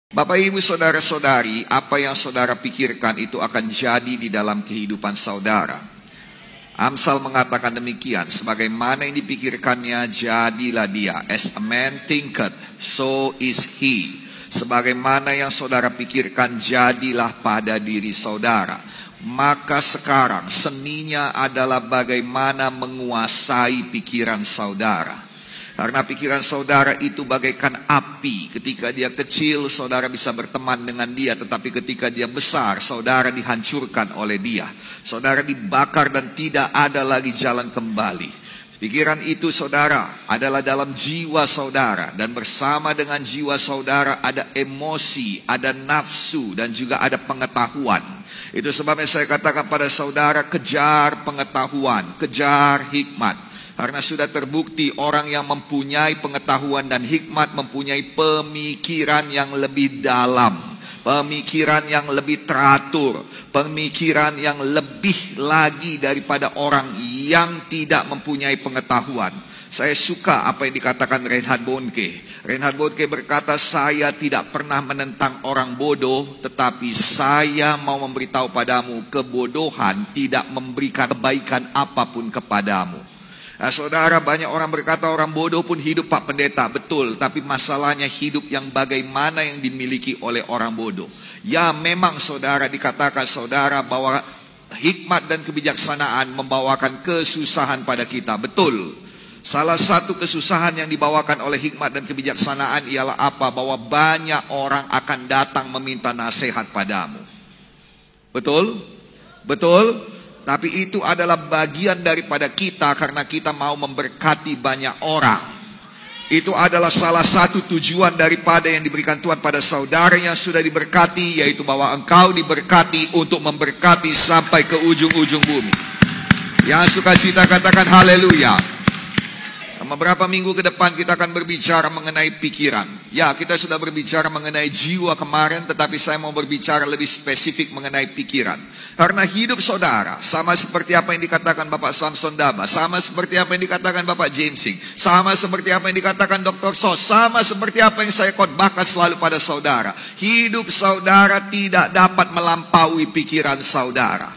Bapak ibu saudara-saudari, apa yang saudara pikirkan itu akan jadi di dalam kehidupan saudara. Amsal mengatakan demikian, sebagaimana yang dipikirkannya jadilah dia. As a man thinketh, so is he. Sebagaimana yang saudara pikirkan jadilah pada diri saudara. Maka sekarang seninya adalah bagaimana menguasai pikiran saudara. Karena pikiran saudara itu bagaikan api. Ketika dia kecil, saudara bisa berteman dengan dia. Tetapi ketika dia besar, saudara dihancurkan oleh dia. Saudara dibakar dan tidak ada lagi jalan kembali. Pikiran itu saudara adalah dalam jiwa saudara. Dan bersama dengan jiwa saudara ada emosi, ada nafsu, dan juga ada pengetahuan. Itu sebabnya saya katakan pada saudara, kejar pengetahuan, kejar hikmat. Karena sudah terbukti orang yang mempunyai pengetahuan dan hikmat mempunyai pemikiran yang lebih dalam, pemikiran yang lebih teratur, pemikiran yang lebih lagi daripada orang yang tidak mempunyai pengetahuan. Saya suka apa yang dikatakan Reinhard Bonnke. Reinhard Bonnke berkata, saya tidak pernah menentang orang bodoh, tetapi saya mau memberitahu padamu, kebodohan tidak memberikan kebaikan apapun kepadamu. Nah, saudara, banyak orang berkata orang bodoh pun hidup Pak Pendeta. Betul, tapi masalahnya hidup yang bagaimana yang dimiliki oleh orang bodoh. Ya, memang saudara dikatakan saudara bahwa hikmat dan kebijaksanaan membawakan kesusahan pada kita. Betul. Salah satu kesusahan yang dibawakan oleh hikmat dan kebijaksanaan ialah apa? Bahwa banyak orang akan datang meminta nasihat padamu. Betul? Betul? Tapi itu adalah bagian daripada kita karena kita mau memberkati banyak orang. Itu adalah salah satu tujuan daripada yang diberikan Tuhan pada saudara yang sudah diberkati, yaitu bahwa engkau diberkati untuk memberkati sampai ke ujung-ujung bumi. Yang suka cita katakan haleluya. Beberapa minggu ke depan kita akan berbicara mengenai pikiran. Ya, kita sudah berbicara mengenai jiwa kemarin, tetapi saya mau berbicara lebih spesifik mengenai pikiran. Karena hidup saudara sama seperti apa yang dikatakan Bapak Samson Daba, sama seperti apa yang dikatakan Bapak James Singh, sama seperti apa yang dikatakan Dr. Sos, sama seperti apa yang saya khotbahkan selalu pada saudara. Hidup saudara tidak dapat melampaui pikiran saudara.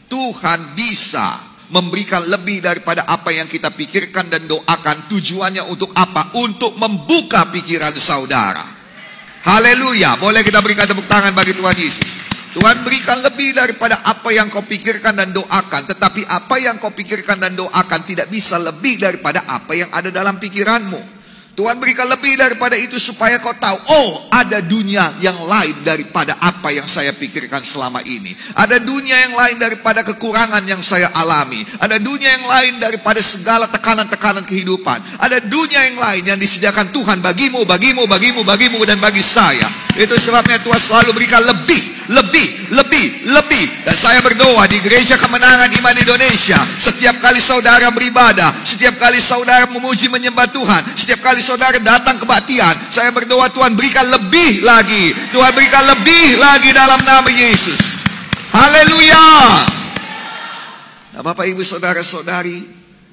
Tuhan bisa memberikan lebih daripada apa yang kita pikirkan dan doakan. Tujuannya untuk apa? Untuk membuka pikiran saudara. Haleluya. Boleh kita berikan tepuk tangan bagi Tuhan Yesus. Tuhan berikan lebih daripada apa yang kau pikirkan dan doakan. Tetapi apa yang kau pikirkan dan doakan tidak bisa lebih daripada apa yang ada dalam pikiranmu. Tuhan berikan lebih daripada itu supaya kau tahu, oh, ada dunia yang lain daripada apa yang saya pikirkan selama ini. Ada dunia yang lain daripada kekurangan yang saya alami. Ada dunia yang lain daripada segala tekanan-tekanan kehidupan. Ada dunia yang lain yang disediakan Tuhan bagimu, dan bagi saya. Itu sebabnya Tuhan selalu berikan lebih. Dan saya berdoa di Gereja Kemenangan Iman Indonesia, setiap kali saudara beribadah, setiap kali saudara memuji menyembah Tuhan, setiap kali saudara datang kebaktian, saya berdoa Tuhan berikan lebih lagi. Tuhan berikan lebih lagi dalam nama Yesus. Haleluya. Nah, Bapak Ibu saudara-saudari,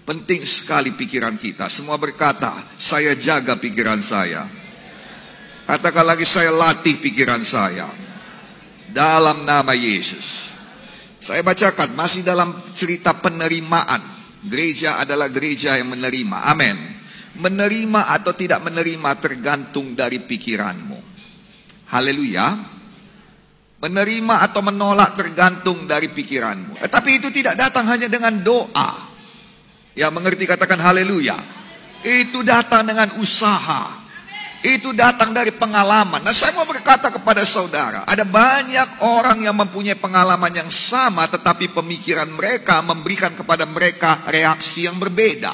penting sekali pikiran kita. Semua berkata, saya jaga pikiran saya. Katakan lagi, saya latih pikiran saya. Dalam nama Yesus. Saya bacakan masih dalam cerita penerimaan. Gereja adalah gereja yang menerima. Amin. Menerima atau tidak menerima tergantung dari pikiranmu. Haleluya. Menerima atau menolak tergantung dari pikiranmu. Tapi itu tidak datang hanya dengan doa. Ya, mengerti katakan haleluya. Itu datang dengan usaha. Itu datang dari pengalaman. Nah, saya mau berkata kepada saudara, ada banyak orang yang mempunyai pengalaman yang sama, tetapi pemikiran mereka memberikan kepada mereka reaksi yang berbeda.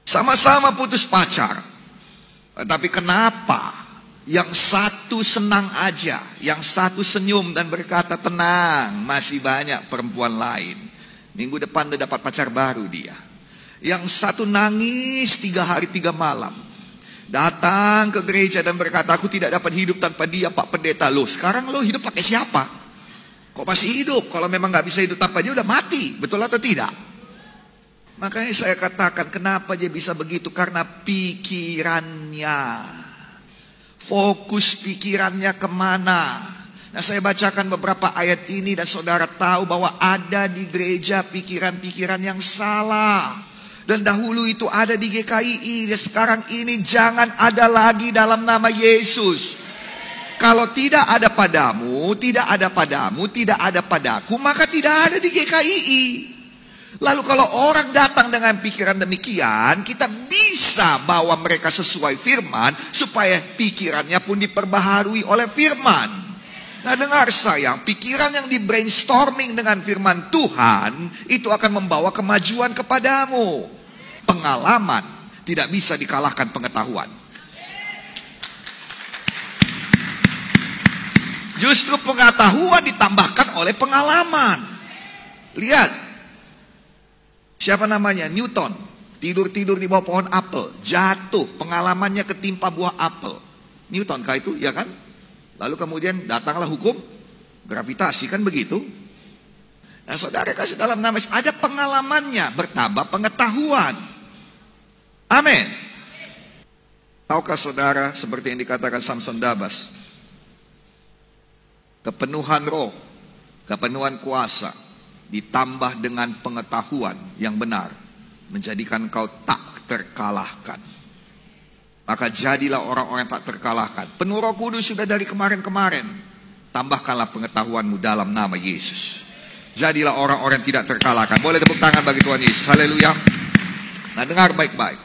Sama-sama putus pacar, tapi kenapa yang satu senang aja, yang satu senyum dan berkata tenang, masih banyak perempuan lain. Minggu depan dia dapat pacar baru dia. Yang satu nangis 3 hari 3 malam. Datang ke gereja dan berkata, aku tidak dapat hidup tanpa dia, Pak Pendeta. Loh, sekarang lo hidup pakai siapa? Kok masih hidup? Kalau memang gak bisa hidup tanpa dia udah mati. Betul atau tidak? Makanya saya katakan, kenapa dia bisa begitu? Karena pikirannya, Fokus pikirannya kemana? Nah, saya bacakan beberapa ayat ini dan saudara tahu bahwa ada di gereja pikiran-pikiran yang salah. Dan dahulu itu ada di GKI, dan sekarang ini jangan ada lagi dalam nama Yesus. Kalau tidak ada padamu, tidak ada padamu, tidak ada padaku, maka tidak ada di GKI. Lalu kalau orang datang dengan pikiran demikian, kita bisa bawa mereka sesuai firman, supaya pikirannya pun diperbaharui oleh firman. Nah, dengar sayang, pikiran yang di brainstorming dengan firman Tuhan, itu akan membawa kemajuan kepadamu. Pengalaman tidak bisa dikalahkan pengetahuan. Justru pengetahuan ditambahkan oleh pengalaman. Lihat, siapa namanya? Newton. Tidur-tidur di bawah pohon apel, jatuh, pengalamannya ketimpa buah apel. Newton kah itu? Ya kan? Lalu kemudian datanglah hukum gravitasi, kan begitu? Nah, saudara kasih dalam nama Yesus, ada pengalamannya, bertambah pengetahuan. Amin. Tahukah saudara, seperti yang dikatakan Samson Dabas, kepenuhan roh, kepenuhan kuasa, ditambah dengan pengetahuan yang benar, menjadikan kau tak terkalahkan. Maka jadilah orang-orang tak terkalahkan. Penuh Roh Kudus sudah dari kemarin-kemarin. Tambahkanlah pengetahuanmu dalam nama Yesus. Jadilah orang-orang tidak terkalahkan. Boleh tepuk tangan bagi Tuhan Yesus. Haleluya. Nah, dengar baik-baik.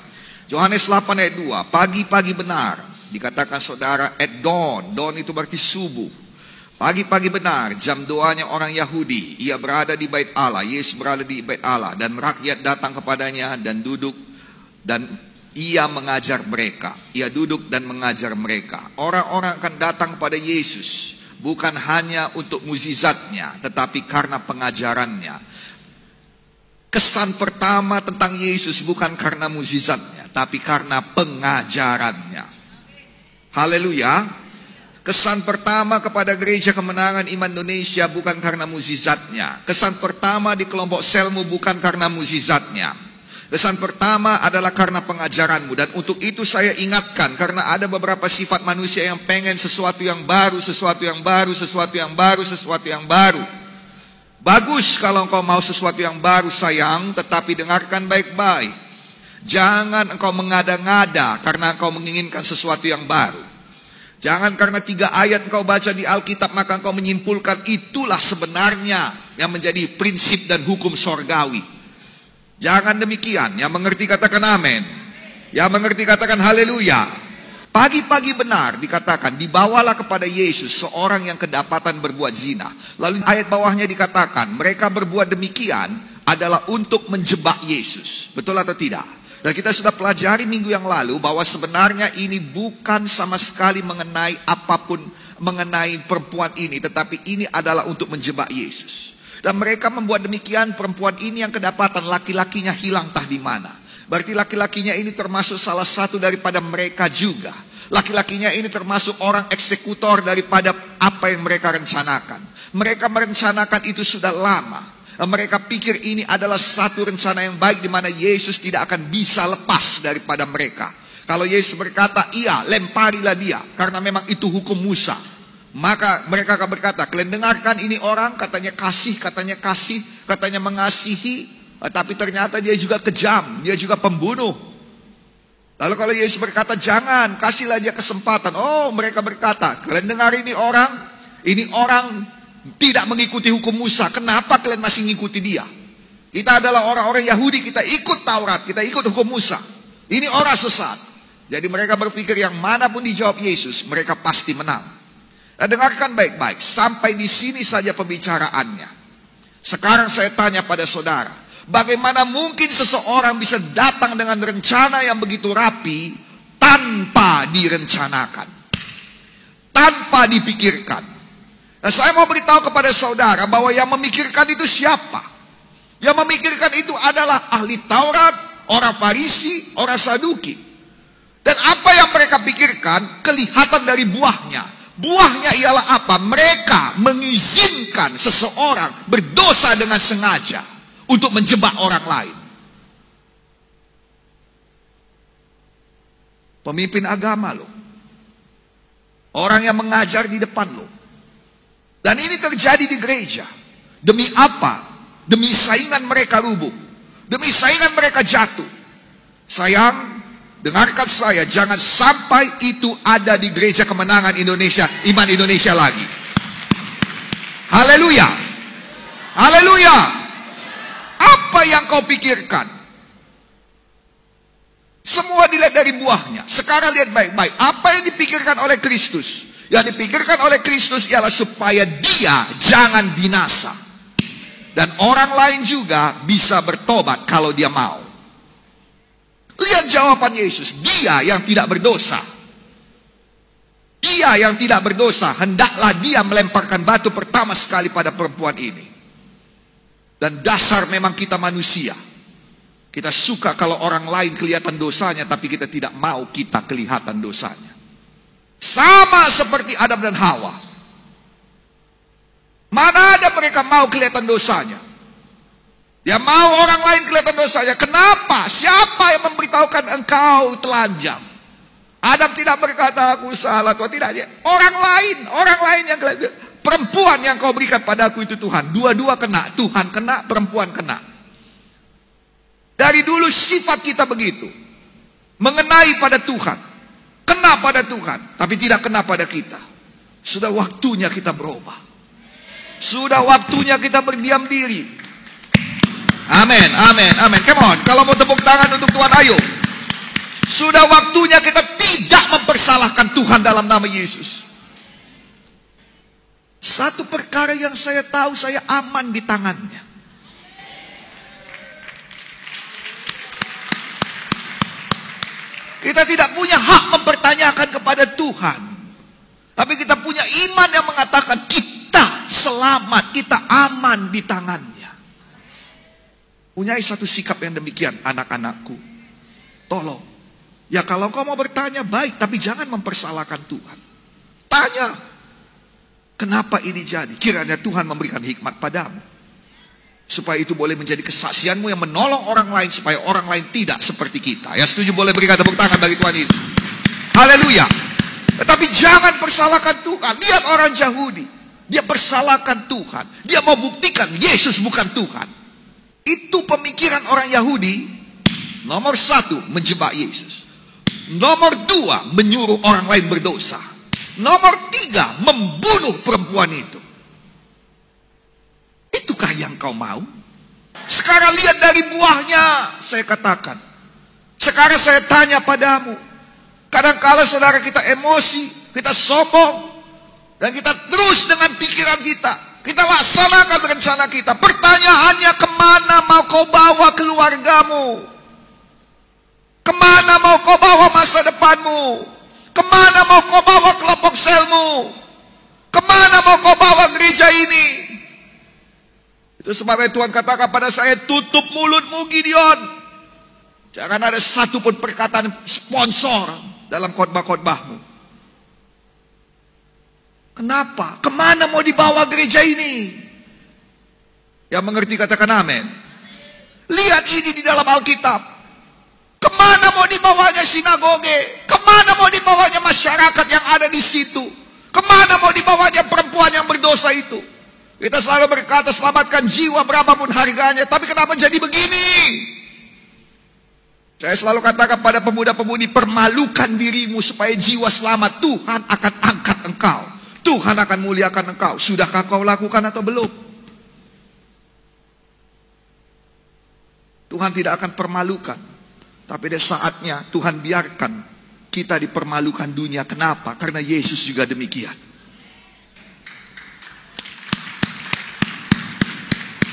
Yohanes 8 ayat 2. Pagi-pagi benar. Dikatakan saudara at dawn. Dawn itu berarti subuh. Pagi-pagi benar, jam doanya orang Yahudi. Ia berada di bait Allah. Yesus berada di bait Allah. Dan rakyat datang kepadanya dan duduk. Dan ia mengajar mereka. Ia duduk dan mengajar mereka. Orang-orang akan datang kepada Yesus. Bukan hanya untuk mukjizatnya, tetapi karena pengajarannya. Kesan pertama tentang Yesus bukan karena mukjizatnya, tapi karena pengajarannya. Haleluya. Kesan pertama kepada Gereja Kemenangan Iman Indonesia bukan karena mukjizatnya. Kesan pertama di kelompok selmu bukan karena mukjizatnya. Kesan pertama adalah karena pengajaranmu. Dan untuk itu saya ingatkan, karena ada beberapa sifat manusia yang pengen sesuatu yang baru, sesuatu yang baru, sesuatu yang baru, sesuatu yang baru. Bagus kalau engkau mau sesuatu yang baru sayang, tetapi dengarkan baik-baik. Jangan engkau mengada-ngada karena engkau menginginkan sesuatu yang baru. Jangan karena 3 ayat engkau baca di Alkitab maka engkau menyimpulkan itulah sebenarnya yang menjadi prinsip dan hukum sorgawi. Jangan demikian. Yang mengerti katakan amin. Yang mengerti katakan haleluya. Pagi-pagi benar dikatakan, dibawalah kepada Yesus seorang yang kedapatan berbuat zina. Lalu ayat bawahnya dikatakan, mereka berbuat demikian adalah untuk menjebak Yesus. Betul atau tidak? Dan kita sudah pelajari minggu yang lalu bahwa sebenarnya ini bukan sama sekali mengenai apapun, mengenai perempuan ini, tetapi ini adalah untuk menjebak Yesus. Dan mereka membuat demikian, perempuan ini yang kedapatan, laki-lakinya hilang entah di mana. Berarti laki-lakinya ini termasuk salah satu daripada mereka juga. Laki-lakinya ini termasuk orang eksekutor daripada apa yang mereka rencanakan. Mereka merencanakan itu sudah lama. Mereka pikir ini adalah satu rencana yang baik di mana Yesus tidak akan bisa lepas daripada mereka. Kalau Yesus berkata, iya, lemparilah dia, karena memang itu hukum Musa. Maka mereka akan berkata, kalian dengarkan ini orang, katanya kasih, katanya mengasihi, tapi ternyata dia juga kejam, dia juga pembunuh. Lalu kalau Yesus berkata, jangan, kasihlah dia kesempatan. Oh, mereka berkata, kalian dengar ini orang tidak mengikuti hukum Musa, kenapa kalian masih mengikuti dia? Kita adalah orang-orang Yahudi, kita ikut Taurat, kita ikut hukum Musa. Ini orang sesat. Jadi mereka berpikir yang manapun dijawab Yesus, mereka pasti menang. Nah, dengarkan baik-baik, sampai di sini saja pembicaraannya. Sekarang saya tanya pada saudara, bagaimana mungkin seseorang bisa datang dengan rencana yang begitu rapi tanpa direncanakan, tanpa dipikirkan? Nah, saya mau beritahu kepada saudara bahwa yang memikirkan itu siapa? Yang memikirkan itu adalah ahli Taurat, orang Farisi, orang Saduki. Dan apa yang mereka pikirkan kelihatan dari buahnya. Buahnya ialah apa? Mereka mengizinkan seseorang berdosa dengan sengaja untuk menjebak orang lain. Pemimpin agama loh. Orang yang mengajar di depan lo. Dan ini terjadi di gereja. Demi apa? Demi saingan mereka rubuh. Demi saingan mereka jatuh. Sayang, dengarkan saya, jangan sampai itu ada di gereja kemenangan Indonesia, iman Indonesia lagi. Haleluya. Haleluya. Apa yang kau pikirkan? Semua dilihat dari buahnya. Sekarang lihat baik-baik. Apa yang dipikirkan oleh Kristus? Yang dipikirkan oleh Kristus ialah supaya dia jangan binasa. Dan orang lain juga bisa bertobat kalau dia mau. Lihat jawaban Yesus. Dia yang tidak berdosa. Dia yang tidak berdosa. Hendaklah dia melemparkan batu pertama sekali pada perempuan ini. Dan dasar memang kita manusia. Kita suka kalau orang lain kelihatan dosanya, tapi kita tidak mau kita kelihatan dosanya. Sama seperti Adam dan Hawa. Mana ada mereka mau kelihatan dosanya? Dia mau orang lain kelihatan dosanya. Kenapa? Siapa yang memberitahukan engkau telanjang? Adam tidak berkata aku salah, Tuhan. Tidak. Orang lain yang kelihatan. Perempuan yang kau berikan padaku itu Tuhan. Dua-dua kena. Tuhan kena, perempuan kena. Dari dulu sifat kita begitu. Mengenai pada Tuhan. Kena pada Tuhan. Tapi tidak kena pada kita. Sudah waktunya kita berubah. Sudah waktunya kita berdiam diri. Amin, amin, amin. Come on. Kalau mau tepuk tangan untuk Tuhan, ayo. Sudah waktunya kita tidak mempersalahkan Tuhan dalam nama Yesus. Satu perkara yang saya tahu, saya aman di tangannya. Kita tidak punya hak mempertanyakan kepada Tuhan. Tapi kita punya iman yang mengatakan kita selamat, kita aman di tangannya. Punyai satu sikap yang demikian, anak-anakku. Tolong. Ya kalau kau mau bertanya, baik. Tapi jangan mempersalahkan Tuhan. Tanya. Kenapa ini jadi? Kiranya Tuhan memberikan hikmat padamu. Supaya itu boleh menjadi kesaksianmu yang menolong orang lain. Supaya orang lain tidak seperti kita. Ya setuju, boleh berikan tepuk tangan bagi Tuhan itu. Haleluya. Tetapi jangan persalahkan Tuhan. Lihat orang Yahudi. Dia persalahkan Tuhan. Dia mau buktikan Yesus bukan Tuhan. Itu pemikiran orang Yahudi. Nomor satu, menjebak Yesus. Nomor dua, menyuruh orang lain berdosa. Nomor tiga, membunuh perempuan itu. Itukah yang kau mau? Sekarang lihat dari buahnya, saya katakan. Sekarang saya tanya padamu. Kadang-kala saudara kita emosi, kita sombong, dan kita terus dengan pikiran kita. Kita laksanakan rencana kita. Pertanyaannya, kemana mau kau bawa keluargamu? Kemana mau kau bawa masa depanmu? Kemana mau kau bawa kelompok selmu? Kemana mau kau bawa gereja ini? Itu sebabnya Tuhan katakan pada saya, tutup mulutmu Gideon. Jangan ada satupun perkataan sponsor dalam khotbah-khotbahmu. Kenapa? Kemana mau dibawa gereja ini? Yang mengerti katakan amin. Lihat ini di dalam Alkitab. Kemana mau dibawanya sinagoge? Kemana mau dibawanya masyarakat yang ada di situ? Kemana mau dibawanya perempuan yang berdosa itu? Kita selalu berkata selamatkan jiwa berapapun harganya. Tapi kenapa jadi begini? Saya selalu katakan pada pemuda-pemudi, permalukan dirimu supaya jiwa selamat. Tuhan akan angkat engkau. Tuhan akan muliakan engkau. Sudahkah kau lakukan atau belum? Tuhan tidak akan permalukan. Tapi ada saatnya Tuhan biarkan kita dipermalukan dunia. Kenapa? Karena Yesus juga demikian.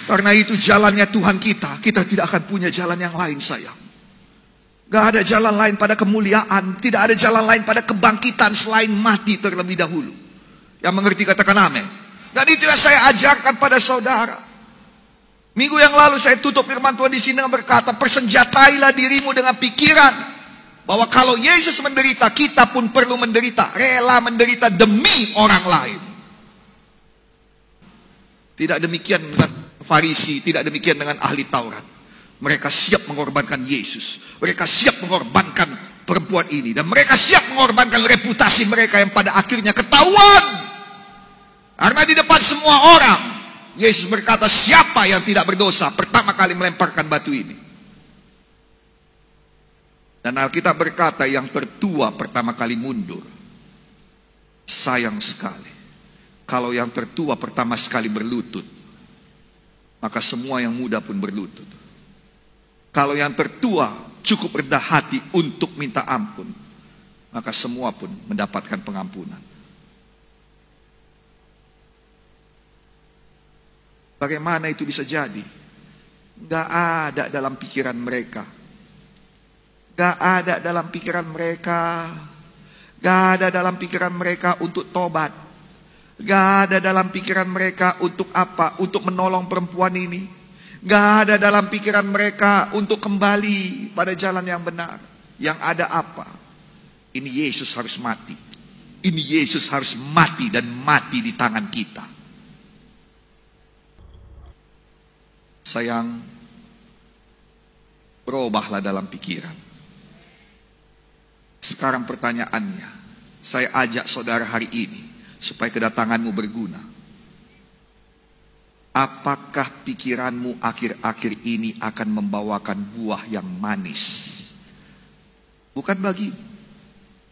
Karena itu jalannya Tuhan kita tidak akan punya jalan yang lain, sayang. Gak ada jalan lain pada kemuliaan. Tidak ada jalan lain pada kebangkitan selain mati terlebih dahulu. Yang mengerti katakan amin. Dan itu yang saya ajarkan pada saudara. Minggu yang lalu saya tutup firman Tuhan di sini dengan berkata, persenjatailah dirimu dengan pikiran bahwa kalau Yesus menderita, kita pun perlu menderita, rela menderita demi orang lain. Tidak demikian dengan Farisi, tidak demikian dengan ahli Taurat. Mereka siap mengorbankan Yesus. Mereka siap mengorbankan perempuan ini. Dan mereka siap mengorbankan reputasi mereka yang pada akhirnya ketahuan. Karena di depan semua orang, Yesus berkata, siapa yang tidak berdosa pertama kali melemparkan batu ini. Dan Alkitab berkata yang tertua pertama kali mundur. Sayang sekali. Kalau yang tertua pertama sekali berlutut, maka semua yang muda pun berlutut. Kalau yang tertua cukup rendah hati untuk minta ampun, maka semua pun mendapatkan pengampunan. Bagaimana itu bisa jadi? Gak ada dalam pikiran mereka. Gak ada dalam pikiran mereka. Gak ada dalam pikiran mereka untuk tobat. Gak ada dalam pikiran mereka untuk apa? Untuk menolong perempuan ini. Gak ada dalam pikiran mereka untuk kembali pada jalan yang benar. Yang ada apa? Ini Yesus harus mati. Ini Yesus harus mati dan mati di tangan kita. Sayang, berubahlah dalam pikiran. Sekarang pertanyaannya, saya ajak saudara hari ini supaya kedatanganmu berguna. Apakah pikiranmu akhir-akhir ini akan membawakan buah yang manis? Bukan bagimu,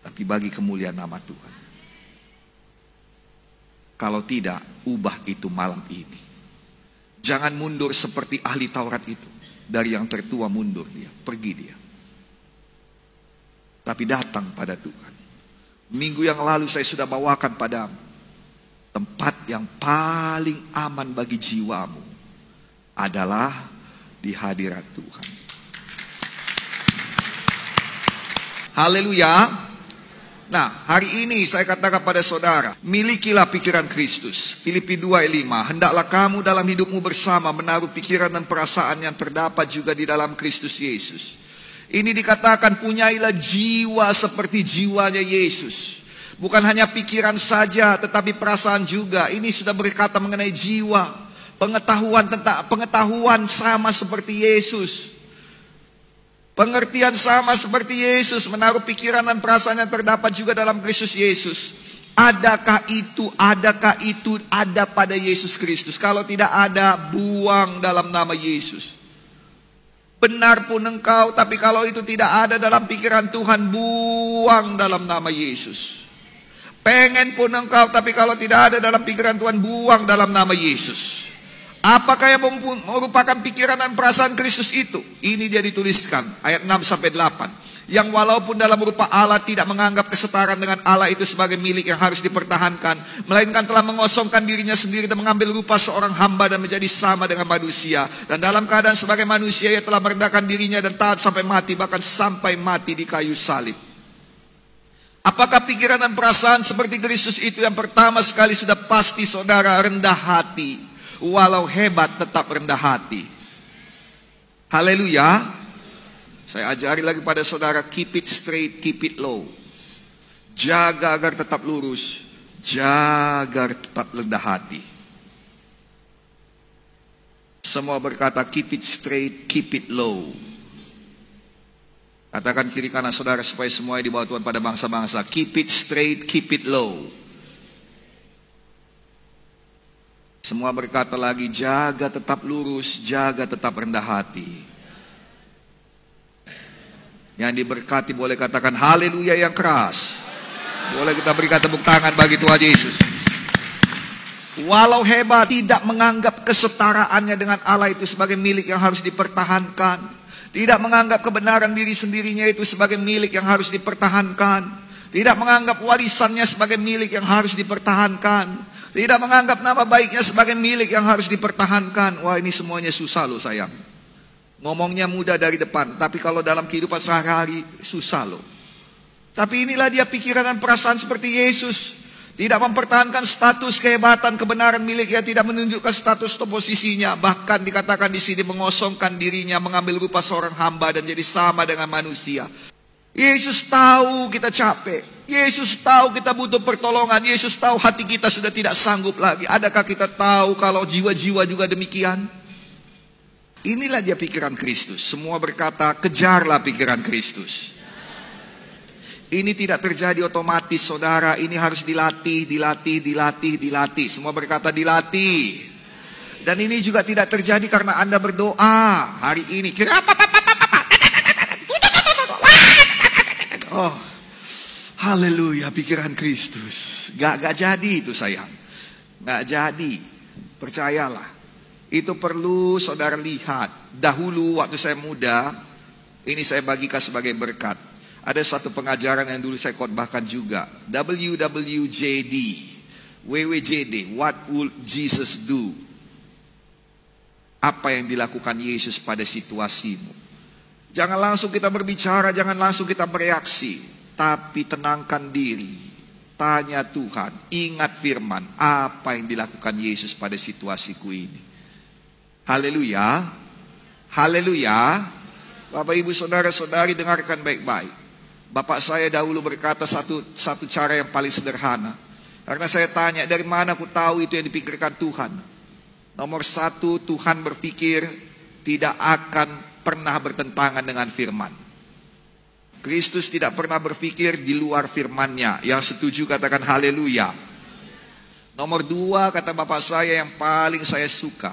tapi bagi kemuliaan nama Tuhan. Kalau tidak, ubah itu malam ini. Jangan mundur seperti ahli Taurat itu. Dari yang tertua mundur dia, pergi dia. Tapi datang pada Tuhan. Minggu yang lalu saya sudah bawakan padamu. Tempat yang paling aman bagi jiwamu adalah di hadirat Tuhan. Haleluya. Nah, hari ini saya katakan pada saudara, milikilah pikiran Kristus. Filipi 2:5, hendaklah kamu dalam hidupmu bersama menaruh pikiran dan perasaan yang terdapat juga di dalam Kristus Yesus. Ini dikatakan punyailah jiwa seperti jiwanya Yesus. Bukan hanya pikiran saja, tetapi perasaan juga. Ini sudah berkata mengenai jiwa. Pengetahuan sama seperti Yesus. Pengertian sama seperti Yesus. Menaruh pikiran dan perasaan yang terdapat juga dalam Kristus Yesus. Adakah itu ada pada Yesus Kristus? Kalau tidak ada, buang dalam nama Yesus. Benar pun engkau, tapi kalau itu tidak ada dalam pikiran Tuhan, buang dalam nama Yesus. Pengen pun engkau, tapi kalau tidak ada dalam pikiran Tuhan, buang dalam nama Yesus. Apakah yang merupakan pikiran dan perasaan Kristus itu? Ini dia dituliskan, ayat 6-8. Yang walaupun dalam rupa Allah tidak menganggap kesetaraan dengan Allah itu sebagai milik yang harus dipertahankan, melainkan telah mengosongkan dirinya sendiri dan mengambil rupa seorang hamba dan menjadi sama dengan manusia. Dan dalam keadaan sebagai manusia ia telah merendahkan dirinya dan taat sampai mati, bahkan sampai mati di kayu salib. Apakah pikiran dan perasaan seperti Kristus itu? Yang pertama sekali sudah pasti saudara, rendah hati. Walau hebat tetap rendah hati. Haleluya. Saya ajari lagi pada saudara, keep it straight, keep it low. Jaga agar tetap lurus, jaga agar tetap rendah hati. Semua berkata keep it straight, keep it low. Katakan kiri kanan saudara supaya semuanya dibawa Tuhan pada bangsa-bangsa. Keep it straight, keep it low. Semua berkata lagi, jaga tetap lurus, jaga tetap rendah hati. Yang diberkati boleh katakan haleluya yang keras. Boleh kita berikan tepuk tangan bagi Tuhan Yesus. Walau hebat, tidak menganggap kesetaraannya dengan Allah itu sebagai milik yang harus dipertahankan. Tidak menganggap kebenaran diri sendirinya itu sebagai milik yang harus dipertahankan. Tidak menganggap warisannya sebagai milik yang harus dipertahankan. Tidak menganggap nama baiknya sebagai milik yang harus dipertahankan. Wah, ini semuanya susah loh sayang. Ngomongnya mudah dari depan, tapi kalau dalam kehidupan sehari-hari susah loh. Tapi inilah dia pikiran dan perasaan seperti Yesus. Tidak mempertahankan status kehebatan kebenaran miliknya, tidak menunjukkan status atau posisinya. Bahkan dikatakan di sini mengosongkan dirinya, mengambil rupa seorang hamba dan jadi sama dengan manusia. Yesus tahu kita capek. Yesus tahu kita butuh pertolongan. Yesus tahu hati kita sudah tidak sanggup lagi. Adakah kita tahu kalau jiwa-jiwa juga demikian? Inilah dia pikiran Kristus. Semua berkata, kejarlah pikiran Kristus. Ini tidak terjadi otomatis, saudara. Ini harus dilatih. Semua berkata dilatih. Dan ini juga tidak terjadi karena Anda berdoa hari ini. Oh, haleluya, pikiran Kristus. Gak jadi itu sayang. Gak jadi. Percayalah. Itu perlu saudara lihat. Dahulu waktu saya muda, ini saya bagikan sebagai berkat. Ada satu pengajaran yang dulu saya khotbahkan juga. WWJD. What would Jesus do? Apa yang dilakukan Yesus pada situasimu? Jangan langsung kita berbicara, jangan langsung kita bereaksi. Tapi tenangkan diri. Tanya Tuhan, ingat firman. Apa yang dilakukan Yesus pada situasiku ini? Haleluya. Haleluya. Bapak ibu saudara-saudari dengarkan baik-baik. Bapak saya dahulu berkata satu cara yang paling sederhana. Karena saya tanya, dari mana aku tahu itu yang dipikirkan Tuhan? Nomor satu, Tuhan berpikir tidak akan pernah bertentangan dengan firman. Kristus tidak pernah berpikir di luar firman-Nya. Yang setuju katakan haleluya. Nomor dua, kata Bapak saya yang paling saya suka,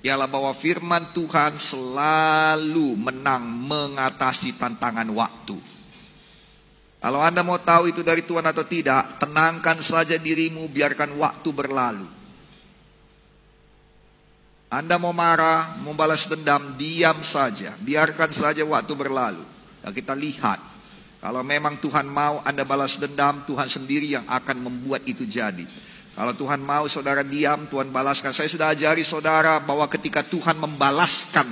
ialah bahwa firman Tuhan selalu menang mengatasi tantangan waktu. Kalau Anda mau tahu itu dari Tuhan atau tidak, tenangkan saja dirimu, biarkan waktu berlalu. Anda mau marah, mau balas dendam, diam saja. Biarkan saja waktu berlalu. Dan kita lihat, kalau memang Tuhan mau Anda balas dendam, Tuhan sendiri yang akan membuat itu jadi. Kalau Tuhan mau saudara diam, Tuhan balaskan. Saya sudah ajari saudara bahwa ketika Tuhan membalaskan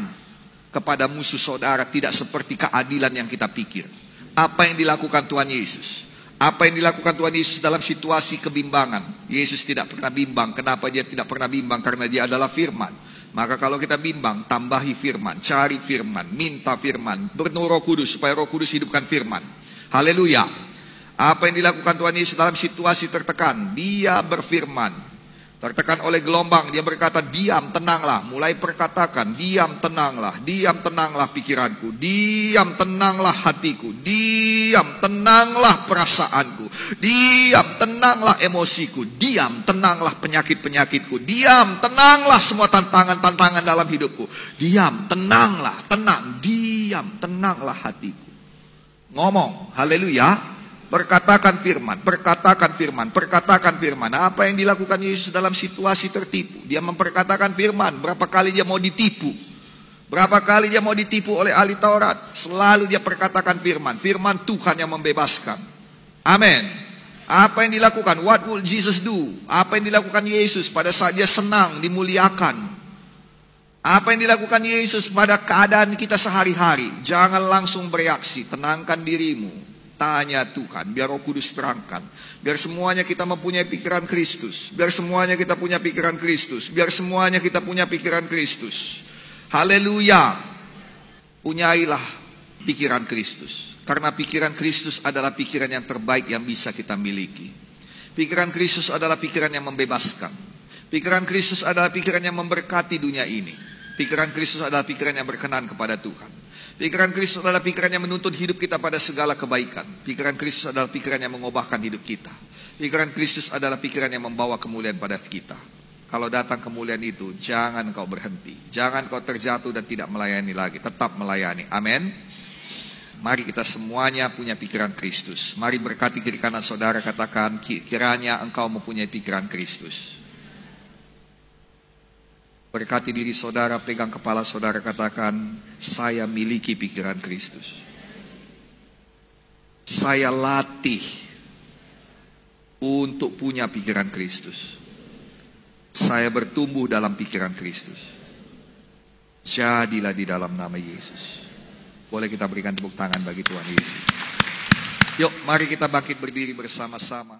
kepada musuh saudara, tidak seperti keadilan yang kita pikir. Apa yang dilakukan Tuhan Yesus? Apa yang dilakukan Tuhan Yesus dalam situasi kebimbangan? Yesus tidak pernah bimbang. Kenapa dia tidak pernah bimbang? Karena dia adalah firman. Maka kalau kita bimbang, tambahi firman, cari firman, minta firman, berdoa Roh Kudus supaya Roh Kudus hidupkan firman. Haleluya. Apa yang dilakukan Tuhan Yesus dalam situasi tertekan? Dia berfirman. Tertekan oleh gelombang, dia berkata, diam, tenanglah. Mulai perkatakan, diam, tenanglah. Diam, tenanglah pikiranku. Diam, tenanglah hatiku. Diam, tenanglah perasaanku. Diam, tenanglah emosiku. Diam, tenanglah penyakit-penyakitku. Diam, tenanglah semua tantangan-tantangan dalam hidupku. Diam, tenanglah, tenang. Diam, tenanglah hatiku. Ngomong, haleluya. Perkatakan firman, perkatakan firman, perkatakan firman. Apa yang dilakukan Yesus dalam situasi tertipu? Dia memperkatakan firman. Berapa kali dia mau ditipu? Berapa kali dia mau ditipu oleh ahli Taurat? Selalu dia perkatakan firman. Firman Tuhan yang membebaskan. Amin. Apa yang dilakukan? What will Jesus do? Apa yang dilakukan Yesus pada saat dia senang, dimuliakan? Apa yang dilakukan Yesus pada keadaan kita sehari-hari? Jangan langsung bereaksi. Tenangkan dirimu. Tanya Tuhan, biar Roh Kudus terangkan. Biar semuanya kita mempunyai pikiran Kristus. Biar semuanya kita punya pikiran Kristus. Biar semuanya kita punya pikiran Kristus. Haleluya. Punyailah pikiran Kristus. Karena pikiran Kristus adalah pikiran yang terbaik yang bisa kita miliki. Pikiran Kristus adalah pikiran yang membebaskan. Pikiran Kristus adalah pikiran yang memberkati dunia ini. Pikiran Kristus adalah pikiran yang berkenan kepada Tuhan. Pikiran Kristus adalah pikiran yang menuntun hidup kita pada segala kebaikan. Pikiran Kristus adalah pikiran yang mengubahkan hidup kita. Pikiran Kristus adalah pikiran yang membawa kemuliaan pada kita. Kalau datang kemuliaan itu, jangan kau berhenti. Jangan kau terjatuh dan tidak melayani lagi. Tetap melayani. Amin. Mari kita semuanya punya pikiran Kristus. Mari berkati kiri kanan saudara, katakan, kiranya engkau mempunyai pikiran Kristus. Berkati diri saudara, pegang kepala saudara, katakan, saya miliki pikiran Kristus. Saya latih untuk punya pikiran Kristus. Saya bertumbuh dalam pikiran Kristus. Jadilah di dalam nama Yesus. Boleh kita berikan tepuk tangan bagi Tuhan Yesus. Yuk, mari kita bangkit berdiri bersama-sama.